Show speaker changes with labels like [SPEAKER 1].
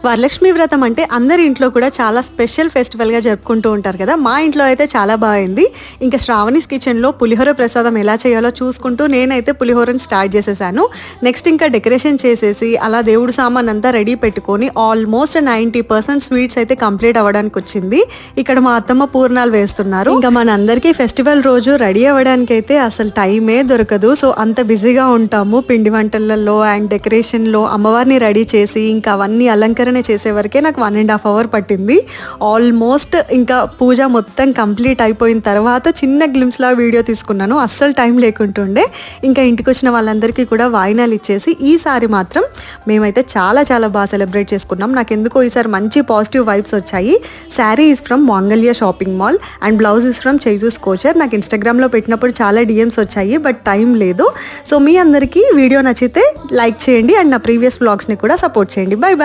[SPEAKER 1] వరలక్ష్మి వ్రతం అంటే అందరి ఇంట్లో కూడా చాలా స్పెషల్ ఫెస్టివల్గా జరుపుకుంటూ ఉంటారు కదా. మా ఇంట్లో అయితే చాలా బాగుంది. ఇంకా శ్రావణీస్ కిచెన్లో పులిహోర ప్రసాదం ఎలా చేయాలో చూసుకుంటూ నేనైతే పులిహోరని స్టార్ట్ చేసేసాను. నెక్స్ట్ ఇంకా డెకరేషన్ చేసేసి అలా దేవుడు సామాన్ అంతా రెడీ పెట్టుకొని ఆల్మోస్ట్ 90% స్వీట్స్ అయితే కంప్లీట్ అవ్వడానికి వచ్చింది. ఇక్కడ మా అత్తమ్మ పూర్ణాలు వేస్తున్నారు. ఇంకా మనందరికీ ఫెస్టివల్ రోజు రెడీ అవ్వడానికి అయితే అసలు టైమే దొరకదు. సో అంత బిజీగా ఉంటాము పిండి వంటలలో అండ్ డెకరేషన్లో. అమ్మవారిని రెడీ చేసి ఇంకా అవన్నీ అలంకరణ చేసే వరకే నాకు 1.5 hours పట్టింది ఆల్మోస్ట్. ఇంకా పూజ మొత్తం కంప్లీట్ అయిపోయిన తర్వాత చిన్న గ్లిమ్స్ లా వీడియో తీసుకున్నాను, అస్సలు టైం లేకుంటుండే. ఇంకా ఇంటికి వచ్చిన వాళ్ళందరికీ కూడా వాయినాలు ఇచ్చేసి ఈసారి మాత్రం మేమైతే చాలా చాలా బాగా సెలబ్రేట్ చేసుకున్నాం. నాకు ఎందుకో ఈసారి మంచి పాజిటివ్ వైబ్స్ వచ్చాయి. Sari is from Mangalya shopping mall and blouse is from Chaijoos couture. నాకు ఇన్స్టాగ్రామ్లో పెట్టినప్పుడు చాలా డిఎమ్స్ వచ్చాయి, బట్ టైం లేదు. సో మీ అందరికీ వీడియో నచ్చితే లైక్ చేయండి అండ్ నా ప్రీవియస్ వ్లాగ్స్ని కూడా సపోర్ట్ చేయండి. Bye bye.